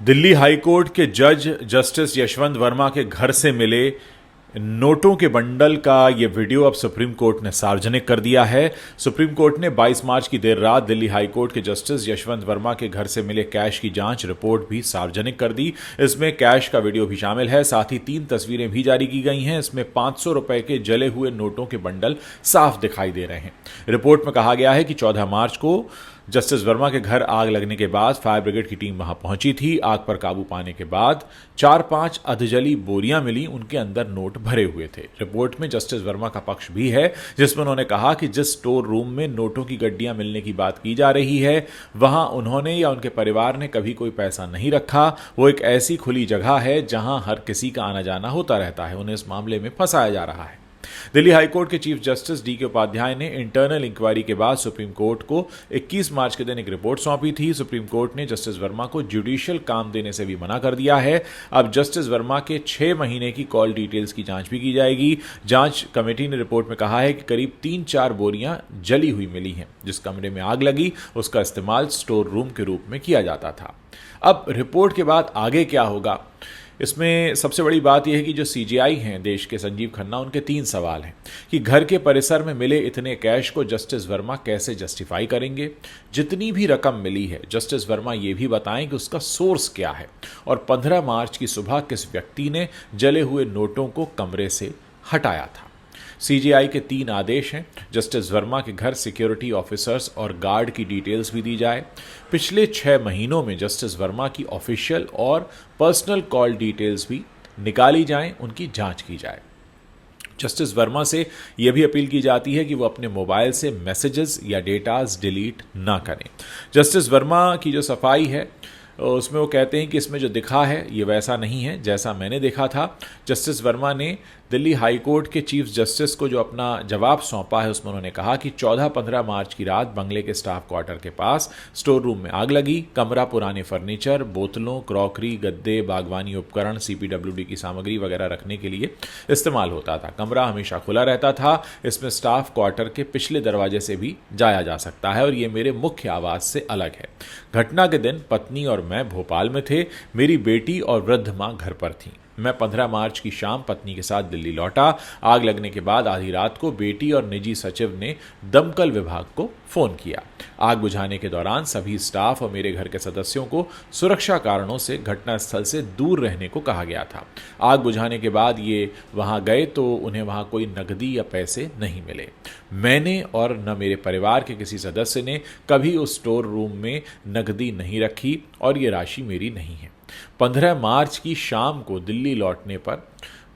Delhi high court के जज justice Yashwant Verma के घर से मिले नोटों के बंडल का ये वीडियो अब सुप्रीम कोर्ट ने सार्वजनिक कर दिया है। सुप्रीम कोर्ट ने 22 मार्च की देर रात दिल्ली हाईकोर्ट के जस्टिस यशवंत वर्मा के घर से मिले कैश की जांच रिपोर्ट भी सार्वजनिक कर दी। इसमें कैश का वीडियो भी शामिल है, साथ ही 3 तस्वीरें भी जारी की गई हैं। इसमें 500 रुपए के जले हुए नोटों के बंडल साफ दिखाई दे रहे हैं। रिपोर्ट में कहा गया है कि 14 मार्च को जस्टिस वर्मा के घर आग लगने के बाद फायर ब्रिगेड की टीम वहां पहुंची थी। आग पर काबू पाने के बाद 4-5 अधजली बोरियां मिली, उनके अंदर नोट भरे हुए थे। रिपोर्ट में जस्टिस वर्मा का पक्ष भी है, जिसमें उन्होंने कहा कि जिस स्टोर रूम में नोटों की गड्डियां मिलने की बात की जा रही है, वहां उन्होंने या उनके परिवार ने कभी कोई पैसा नहीं रखा। वो एक ऐसी खुली जगह है जहां हर किसी का आना जाना होता रहता है। उन्हें इस मामले में फंसाया जा रहा है। दिल्ली हाईकोर्ट के चीफ जस्टिस डी के उपाध्याय ने इंटरनल इंक्वायरी के बाद सुप्रीम कोर्ट को 21 मार्च के दिन एक रिपोर्ट सौंपी थी। सुप्रीम कोर्ट ने जस्टिस वर्मा को जुडिशियल काम देने से भी मना कर दिया है। अब जस्टिस वर्मा के 6 महीने की कॉल डिटेल्स की जांच भी की जाएगी। जांच कमेटी ने रिपोर्ट में कहा है कि करीब 3-4 बोरियां जली हुई मिली हैं। जिस कमरे में आग लगी उसका इस्तेमाल स्टोर रूम के रूप में किया जाता था। अब रिपोर्ट के बाद आगे क्या होगा, इसमें सबसे बड़ी बात यह है कि जो सीजीआई हैं देश के, संजीव खन्ना, उनके 3 सवाल हैं कि घर के परिसर में मिले इतने कैश को जस्टिस वर्मा कैसे जस्टिफाई करेंगे। जितनी भी रकम मिली है, जस्टिस वर्मा ये भी बताएं कि उसका सोर्स क्या है और 15 मार्च की सुबह किस व्यक्ति ने जले हुए नोटों को कमरे से हटाया था। सीजीआई के 3 आदेश हैं। जस्टिस वर्मा के घर सिक्योरिटी ऑफिसर्स और गार्ड की डिटेल्स भी दी जाए। पिछले 6 महीनों में जस्टिस वर्मा की ऑफिशियल और पर्सनल कॉल डिटेल्स भी निकाली जाएं, उनकी जांच की जाए। जस्टिस वर्मा से यह भी अपील की जाती है कि वो अपने मोबाइल से मैसेजेस या डेटाज डिलीट ना करें। जस्टिस वर्मा की जो सफाई है उसमें वो कहते हैं कि इसमें जो दिखा है ये वैसा नहीं है जैसा मैंने देखा था। जस्टिस वर्मा ने दिल्ली हाई कोर्ट के चीफ जस्टिस को जो अपना जवाब सौंपा है उसमें उन्होंने कहा कि 14-15 मार्च की रात बंगले के स्टाफ क्वार्टर के पास स्टोर रूम में आग लगी। कमरा पुराने फर्नीचर, बोतलों, क्रॉकरी, गद्दे, बागवानी उपकरण, सीपीडब्ल्यूडी की सामग्री वगैरह रखने के लिए इस्तेमाल होता था। कमरा हमेशा खुला रहता था। इसमें स्टाफ क्वार्टर के पिछले दरवाजे से भी जाया जा सकता है और ये मेरे मुख्य आवास से अलग है। घटना के दिन पत्नी और मैं भोपाल में थे। मेरी बेटी और वृद्ध मां घर पर थी। मैं 15 मार्च की शाम पत्नी के साथ दिल्ली लौटा। आग लगने के बाद आधी रात को बेटी और निजी सचिव ने दमकल विभाग को फोन किया। आग बुझाने के दौरान सभी स्टाफ और मेरे घर के सदस्यों को सुरक्षा कारणों से घटनास्थल से दूर रहने को कहा गया था। आग बुझाने के बाद ये वहां गए तो उन्हें वहां कोई नकदी या पैसे नहीं मिले। मैंने और न मेरे परिवार के किसी सदस्य ने कभी उस स्टोर रूम में नकदी नहीं रखी और ये राशि मेरी नहीं है। 15 मार्च की शाम को दिल्ली लौटने पर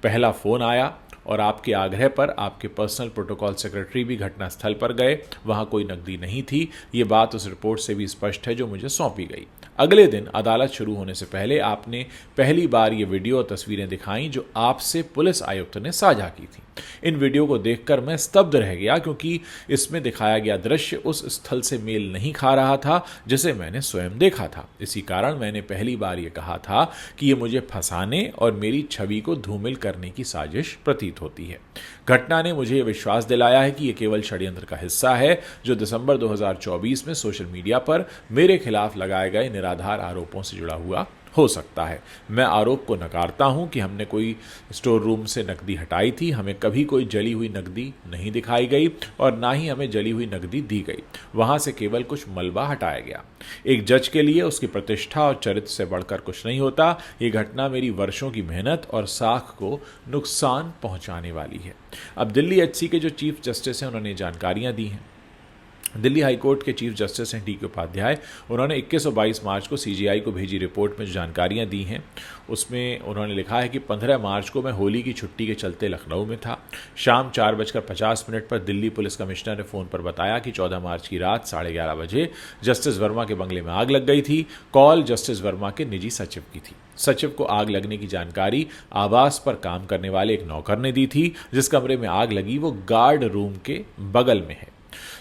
पहला फोन आया और आपके आग्रह पर आपके पर्सनल प्रोटोकॉल सेक्रेटरी भी घटनास्थल पर गए। वहां कोई नकदी नहीं थी। ये बात उस रिपोर्ट से भी स्पष्ट है जो मुझे सौंपी गई। अगले दिन अदालत शुरू होने से पहले आपने पहली बार ये वीडियो और तस्वीरें दिखाई जो आपसे पुलिस आयुक्त ने साझा की थी। इन वीडियो को देखकर मैं स्तब्ध रह गया क्योंकि इसमें दिखाया गया दृश्य उस स्थल से मेल नहीं खा रहा था जिसे मैंने स्वयं देखा था। इसी कारण मैंने पहली बार ये कहा था कि ये मुझे फंसाने और मेरी छवि को धूमिल करने की साजिश प्रतीत होती है। घटना ने मुझे यह विश्वास दिलाया है कि यह केवल षड्यंत्र का हिस्सा है जो दिसंबर 2024 में सोशल मीडिया पर मेरे खिलाफ लगाए गए निराधार आरोपों से जुड़ा हुआ हो सकता है। मैं आरोप को नकारता हूं कि हमने कोई स्टोर रूम से नकदी हटाई थी। हमें कभी कोई जली हुई नकदी नहीं दिखाई गई और ना ही हमें जली हुई नकदी दी गई। वहां से केवल कुछ मलबा हटाया गया। एक जज के लिए उसकी प्रतिष्ठा और चरित्र से बढ़कर कुछ नहीं होता। ये घटना मेरी वर्षों की मेहनत और साख को नुकसान पहुंचाने वाली है। अब दिल्ली एचसी के जो चीफ जस्टिस हैं उन्होंने जानकारियां दी हैं। दिल्ली हाईकोर्ट के चीफ जस्टिस हैं डी के उपाध्याय। उन्होंने 21 और 22 मार्च को सीजीआई को भेजी रिपोर्ट में जो जानकारियां दी हैं उसमें उन्होंने लिखा है कि 15 मार्च को मैं होली की छुट्टी के चलते लखनऊ में था। शाम 4:50 पर दिल्ली पुलिस कमिश्नर ने फ़ोन पर बताया कि 14 मार्च की रात 11:30 बजे जस्टिस वर्मा के बंगले में आग लग गई थी। कॉल जस्टिस वर्मा के निजी सचिव की थी। सचिव को आग लगने की जानकारी आवास पर काम करने वाले एक नौकर ने दी थी। जिस कमरे में आग लगी वो गार्ड रूम के बगल में है।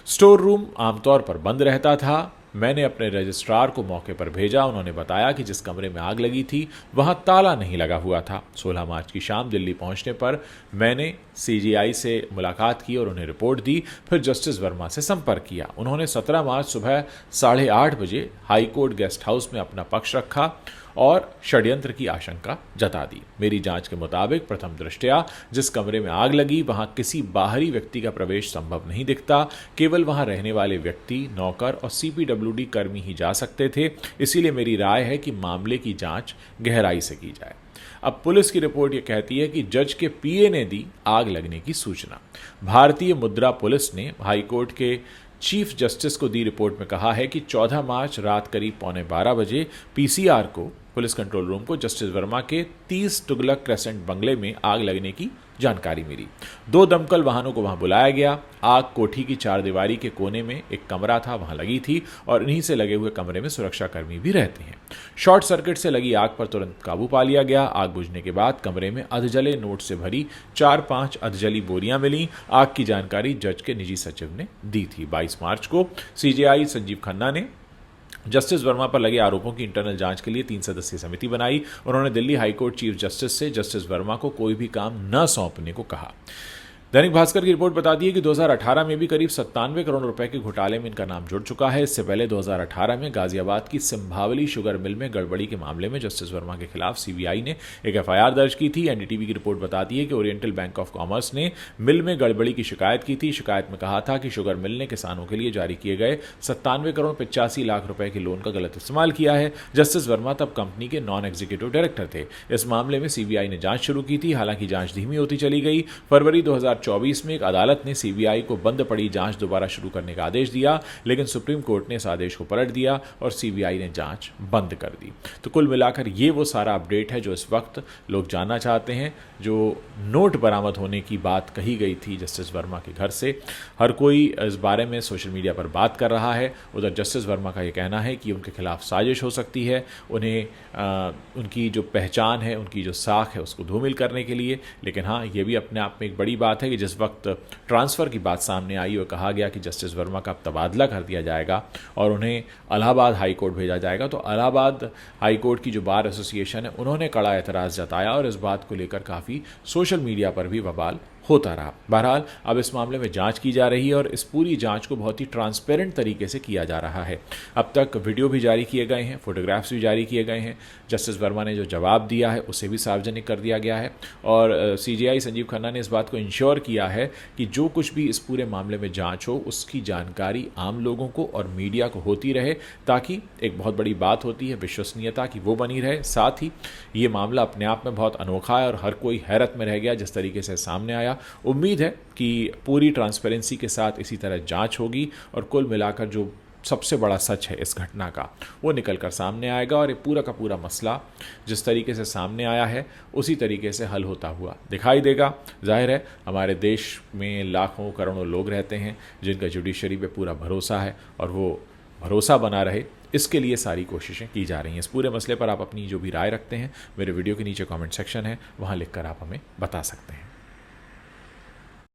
स्टोर रूम आमतौर पर बंद रहता था। मैंने अपने रजिस्ट्रार को मौके पर भेजा। उन्होंने बताया कि जिस कमरे में आग लगी थी वहां ताला नहीं लगा हुआ था। 16 मार्च की शाम दिल्ली पहुंचने पर मैंने सीजीआई से मुलाकात की और उन्हें रिपोर्ट दी। फिर जस्टिस वर्मा से संपर्क किया। उन्होंने 17 मार्च सुबह 8:30 बजे हाईकोर्ट गेस्ट हाउस में अपना पक्ष रखा और षड्यंत्र की आशंका जता दी। मेरी जांच के मुताबिक प्रथम दृष्टया जिस कमरे में आग लगी वहां किसी बाहरी व्यक्ति का प्रवेश संभव नहीं दिखता, केवल वहां रहने वाले व्यक्ति, नौकर और सीपीडब्ल्यूडी कर्मी ही जा सकते थे। इसीलिए मेरी राय है कि मामले की जांच गहराई से की जाए। अब पुलिस की रिपोर्ट यह कहती है कि जज के पीए ने दी आग लगने की सूचना। भारतीय मुद्रा पुलिस ने हाईकोर्ट के चीफ जस्टिस को दी रिपोर्ट में कहा है कि 14 मार्च रात करीब 11:15 बजे पीसीआर को, पुलिस कंट्रोल रूम को, जस्टिस वर्मा के 30 तुगलक क्रेसेंट बंगले में आग लगने की जानकारी मिली। 2 दमकल वाहनों को वहां बुलाया गया। आग कोठी की 4 दीवारी के कोने में एक कमरा था, वहां लगी थी और इन्हीं से लगे हुए कमरे में सुरक्षाकर्मी भी रहते हैं। शॉर्ट सर्किट से लगी आग पर तुरंत काबू पा लिया गया। आग बुझने के बाद कमरे में अधजले नोट से भरी 4-5 अधजली बोरियां मिली। आग की जानकारी जज के निजी सचिव ने दी थी। 22 मार्च को सीजेआई संजीव खन्ना ने जस्टिस वर्मा पर लगे आरोपों की इंटरनल जांच के लिए 3 सदस्यीय समिति बनाई। उन्होंने दिल्ली हाईकोर्ट चीफ जस्टिस से जस्टिस वर्मा को कोई भी काम न सौंपने को कहा। दैनिक भास्कर की रिपोर्ट बताती है कि 2018 में भी करीब 97 करोड़ रुपए के घोटाले में इनका नाम जुड़ चुका है। इससे पहले 2018 में गाजियाबाद की सिंभावली शुगर मिल में गड़बड़ी के मामले में जस्टिस वर्मा के खिलाफ सीबीआई ने एक एफआईआर दर्ज की थी। एनडीटीवी की रिपोर्ट बताती है कि ओरिएंटल बैंक ऑफ कॉमर्स ने मिल में गड़बड़ी की शिकायत की थी। शिकायत में कहा था कि शुगर मिल ने किसानों के लिए जारी किए गए 97 करोड़ 85 लाख रुपए के लोन का गलत इस्तेमाल किया है। जस्टिस वर्मा तब कंपनी के नॉन एग्जीक्यूटिव डायरेक्टर थे। इस मामले में सीबीआई ने जांच शुरू की थी, हालांकि जांच धीमी होती चली गई। फरवरी 2024 में एक अदालत ने सीबीआई को बंद पड़ी जांच दोबारा शुरू करने का आदेश दिया, लेकिन सुप्रीम कोर्ट ने इस आदेश को पलट दिया और सीबीआई ने जांच बंद कर दी। तो कुल मिलाकर ये वो सारा अपडेट है जो इस वक्त लोग जानना चाहते हैं। जो नोट बरामद होने की बात कही गई थी जस्टिस वर्मा के घर से, हर कोई इस बारे में सोशल मीडिया पर बात कर रहा है। उधर जस्टिस वर्मा का ये कहना है कि उनके खिलाफ साजिश हो सकती है, उन्हें उनकी जो पहचान है, उनकी जो साख है, उसको धूमिल करने के लिए। लेकिन हाँ, ये भी अपने आप में एक बड़ी बात है कि जिस वक्त ट्रांसफ़र की बात सामने आई और कहा गया कि जस्टिस वर्मा का तबादला कर दिया जाएगा और उन्हें इलाहाबाद हाई कोर्ट भेजा जाएगा, तो इलाहाबाद हाई कोर्ट की जो बार एसोसिएशन है उन्होंने कड़ा एतराज़ जताया और इस बात को लेकर काफ़ी सोशल मीडिया पर भी बवाल होता रहा। बहरहाल अब इस मामले में जांच की जा रही है और इस पूरी जांच को बहुत ही ट्रांसपेरेंट तरीके से किया जा रहा है। अब तक वीडियो भी जारी किए गए हैं, फोटोग्राफ्स भी जारी किए गए हैं। जस्टिस वर्मा ने जो जवाब दिया है उसे भी सार्वजनिक कर दिया गया है और सीजेआई संजीव खन्ना ने इस बात को इंश्योर किया है कि जो कुछ भी इस पूरे मामले में जांच हो उसकी जानकारी आम लोगों को और मीडिया को होती रहे, ताकि एक बहुत बड़ी बात होती है विश्वसनीयता की, वो बनी रहे। साथ ही ये मामला अपने आप में बहुत अनोखा है और हर कोई हैरत में रह गया जिस तरीके से सामने आया। उम्मीद है कि पूरी ट्रांसपेरेंसी के साथ इसी तरह जांच होगी और कुल मिलाकर जो सबसे बड़ा सच है इस घटना का वो निकल कर सामने आएगा और ये पूरा का पूरा मसला जिस तरीके से सामने आया है उसी तरीके से हल होता हुआ दिखाई देगा। जाहिर है हमारे देश में लाखों करोड़ों लोग रहते हैं जिनका जुडिशरी पे पूरा भरोसा है और वो भरोसा बना रहे, इसके लिए सारी कोशिशें की जा रही हैं। इस पूरे मसले पर आप अपनी जो भी राय रखते हैं मेरे वीडियो के नीचे कमेंट सेक्शन है, वहाँ लिखकर आप हमें बता सकते हैं।